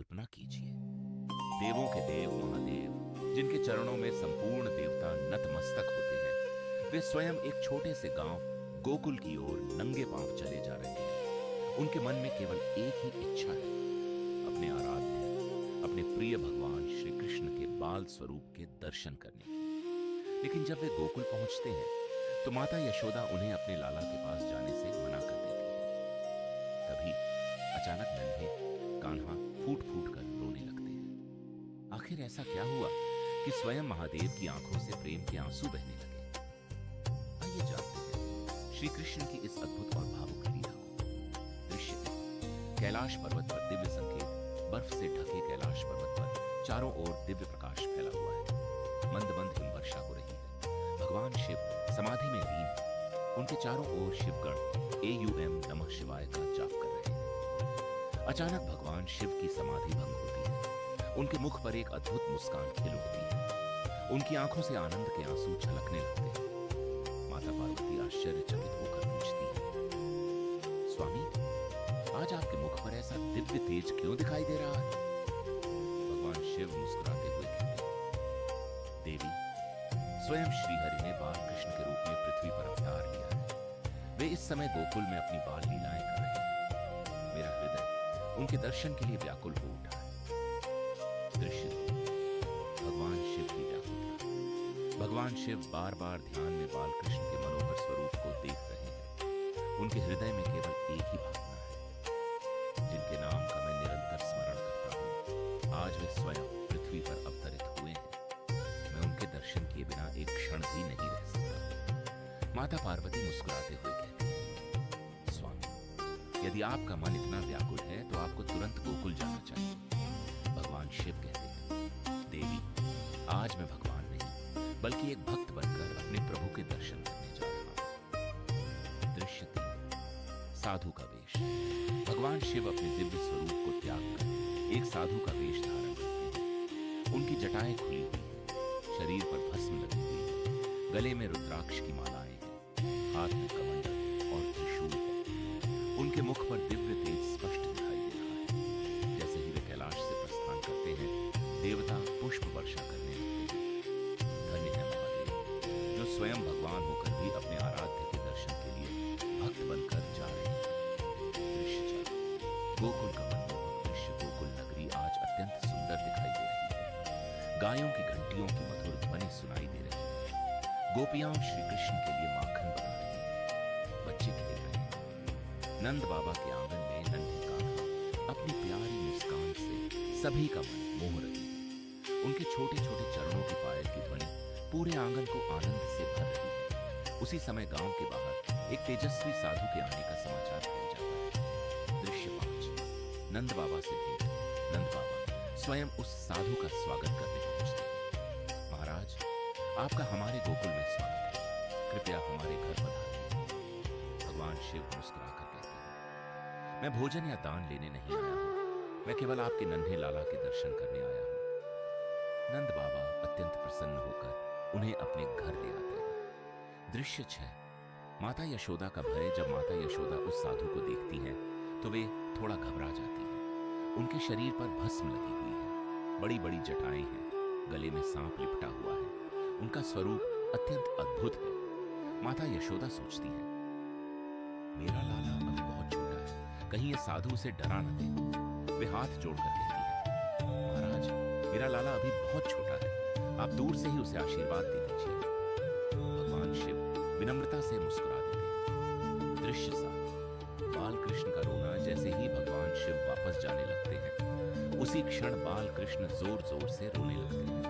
कल्पना कीजिए, देवों के देव महादेव, जिनके चरणों में संपूर्ण देवता नतमस्तक होते हैं, वे स्वयं एक छोटे से गांव गोकुल की ओर नंगे पांव चले जा रहे हैं। उनके मन में केवल एक ही इच्छा है, अपने आराध्य, अपने प्रिय भगवान श्री कृष्ण के बाल स्वरूप के दर्शन करने की। लेकिन जब वे गोकुल पहुंचते हैं तो माता यशोदा उन्हें अपने लाला के पास जाने से मना कर देती है। तभी अचानक नन्हे कान्हा फूट फूट कर रोने लगते हैं। आखिर ऐसा क्या हुआ कि स्वयं महादेव की आंखों से प्रेम के आंसू बहने लगे? आइए जानते हैं श्री कृष्ण की इस अद्भुत और भावुक लीला को। दृश्य कैलाश पर्वत पर दिव्य संकेत, बर्फ से ढके कैलाश पर्वत पर चारों ओर दिव्य प्रकाश फैला हुआ है। मंद मंद हिमवर्षा हो रही है। भगवान शिव समाधि में लीन है। उनके चारों ओर शिवगण एयूएम नमः शिवाय का जाप कर रहे हैं। अचानक भगवान शिव की समाधि भंग होती है। उनके मुख पर एक अद्भुत मुस्कान खिल उठती है। उनकी आंखों से आनंद के आंसू छलकने लगते हैं। माता पार्वती आश्चर्यचकित होकर पूछती है, स्वामी, आज आपके मुख पर ऐसा दिव्य तेज क्यों दिखाई दे रहा है? भगवान शिव मुस्कुराते हुए कहते हैं, देवी, स्वयं श्रीहरि ने बाल कृष्ण के रूप में पृथ्वी पर अवतार लिया है। वे इस समय गोकुल में अपनी बाल लीलाएं कर रहे हैं। मेरा हृदय उनके दर्शन के लिए व्याकुल हो उठा है। दृश्य भगवान शिव की व्याकुलता। भगवान शिव बार बार ध्यान में बाल कृष्ण के मनोहर स्वरूप को देख रहे हैं। उनके हृदय में केवल एक ही भावना है, जिनके नाम का मैं निरंतर स्मरण करता हूं। आज वे स्वयं पृथ्वी पर अवतरित हुए हैं। मैं उनके दर्शन किए बिना एक क्षण भी नहीं रह सकता। माता पार्वती मुस्कुराते हुए कहती है, स्वामी, यदि आपका मन इतना व्याकुल है तो आपको तुरंत गोकुल जाना चाहिए। भगवान शिव कहते हैं, देवी, आज मैं भगवान नहीं बल्कि एक भक्त बनकर अपने प्रभु के दर्शन करने जा रहा हूं। दृश्य 3 साधु का वेश। भगवान शिव अपने दिव्य स्वरूप को त्याग कर एक साधु का वेश धारण करते हैं। उनकी जटाएं खुली हुई हैं, शरीर पर भस्म लगी हुई है, गले में रुद्राक्ष की मालाएं हैं, हाथ में कमंडल और त्रिशूल है। उनके मुख पर दिव्य तेज स्पष्ट दिखाई दे रहा है। जैसे ही वे कैलाश से प्रस्थान करते हैं, देवता पुष्प वर्षा करने लगते हैं। धन्य है महादेव, जो स्वयं भगवान होकर भी अपने आराध्य के दर्शन के लिए भक्त बनकर जा रहे हैं। दृश्य 4 गोकुल का मनमोहक दृश्य। गोकुल नगरी आज अत्यंत सुंदर दिखाई दे रही है। गायों की घंटियों की मधुर ध्वनि सुनाई दे रही है। गोपियां श्री कृष्ण के लिए माखन बना रही हैं। बच्चे खेल रहे हैं। नंद बाबा के आंगन में नन्हे कान्हा अपनी प्यारी मुस्कान से सभी का मन मोह रही है। उनके छोटे छोटे चरणों की पायल की ध्वनि पूरे आंगन को आनंद से भर रही है। उसी समय गांव के बाहर एक तेजस्वी साधु के आने का समाचार फैल जाता है। दृश्य 5 नंद बाबा से भेंट। नंद बाबा स्वयं उस साधु का स्वागत करने पहुंचते हैं। महाराज, आपका हमारे गोकुल में स्वागत है। कृपया हमारे घर पधारिए। भगवान शिव मुस्कुराकर कहते हैं, मैं भोजन या दान लेने नहीं आया हूं। मैं केवल आपके नन्हे लाला के दर्शन करने आया हूं। नंद बाबा अत्यंत प्रसन्न होकर उन्हें अपने घर ले आते हैं। दृश्य 6 माता यशोदा का भय। जब माता यशोदा उस साधु को देखती हैं तो वे थोड़ा घबरा जाती हैं। उनके शरीर पर भस्म लगी हुई है, बड़ी बड़ी जटाएं हैं, गले में सांप लिपटा हुआ है। उनका स्वरूप अत्यंत अद्भुत है। माता यशोदा सोचती है, मेरा लाला अभी बहुत छोटा है, कहीं ये साधु उसे डरा न दे। वे हाथ जोड़कर कहती है, महाराज, मेरा लाला अभी बहुत छोटा है, आप दूर से ही उसे आशीर्वाद दे दीजिए। भगवान शिव विनम्रता से मुस्कुरा देते हैं। दृश्य 7 बाल कृष्ण का रोना। जैसे ही भगवान शिव वापस जाने लगते हैं, उसी क्षण बाल कृष्ण जोर जोर से रोने लगते हैं।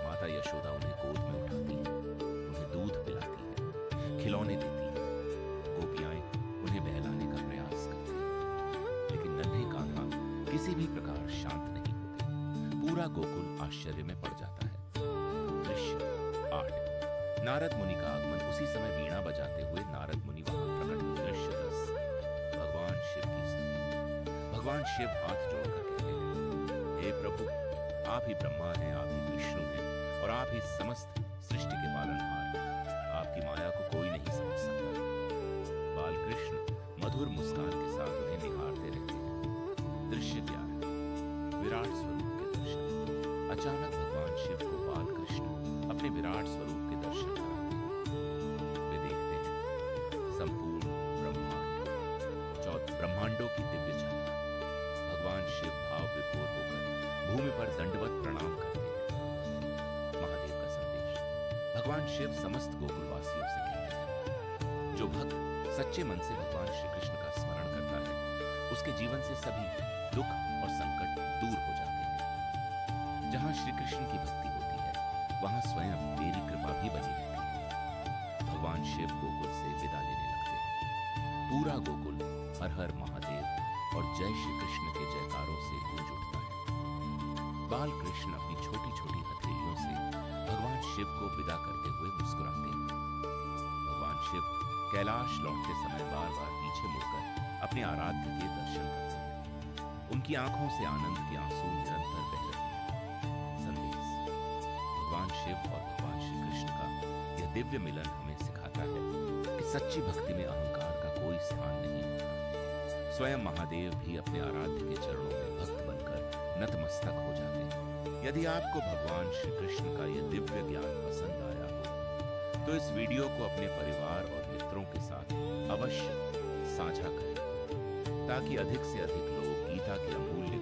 माता यशोदा उन्हें गोद में उठाती है, उन्हें दूध पिलाती है, खिलौने देती है। गोपियां उन्हें बहलाने का प्रयास करती हैं, लेकिन नन्हे कान्हा किसी भी प्रकार शांत नहीं होते। पूरा गोकुल आश्चर्य में पड़ जाता है। दृश्य 8 नारद मुनि का आगमन। उसी समय वीणा बजाते हुए नारद मुनि वहां प्रकट। दृश्य 10 भगवान शिव की स्तुति। भगवान शिव हाथ जोड़कर कहते हैं, हे प्रभु, आप ही ब्रह्मा हैं, आप ही विष्णु हैं और आप ही समस्त सृष्टि के पालनहार हैं। आपकी माया को कोई नहीं समझ सकता। बाल कृष्ण मधुर मुस्कान के साथ उन्हें निहारते रहते हैं। दृश्य 11 विराट स्वरूप के दर्शन। अचानक भगवान शिव को बाल कृष्ण अपने विराट स्वरूप के दर्शन कराते हैं। वे देखते हैं संपूर्ण ब्रह्मांड, ब्रह्मांडों की दिव्य झलक। भगवान शिव भाव विभोर होकर भूमि पर दंडवत प्रणाम करते हैं। महादेव का संदेश। भगवान शिव समस्त गोकुलवासियों से कहते हैं, जो भक्त सच्चे मन से भगवान श्री कृष्ण का स्मरण करता है, उसके जीवन से सभी दुख और संकट दूर हो जाते हैं। जहां श्री कृष्ण की भक्ति होती है, वहां स्वयं मेरी कृपा भी बनी रहती है। भगवान शिव गोकुल से विदा लेने लगते हैं। पूरा गोकुल हर हर महादेव और जय श्री कृष्ण के जयकारों से गूंज उठता है। बाल कृष्ण अपनी छोटी छोटी हथेलियों से भगवान शिव को विदा करते हुए मुस्कुराते हैं। भगवान शिव कैलाश लौटते समय बार बार पीछे मुड़कर अपने आराध्य के दर्शन करते हैं। उनकी आंखों से आनंद के आंसू निरंतर बह रहे हैं। संदेश। भगवान शिव और भगवान श्री कृष्ण का यह दिव्य मिलन हमें सिखाता है कि सच्ची भक्ति में अहंकार का कोई स्थान नहीं होता। स्वयं महादेव भी अपने आराध्य के चरणों में भक्त बनकर नतमस्तक हो जाते हैं। यदि आपको भगवान श्री कृष्ण का यह दिव्य ज्ञान पसंद आया हो, तो इस वीडियो को अपने परिवार और मित्रों के साथ अवश्य साझा करें, ताकि अधिक से अधिक लोग गीता के अमूल्य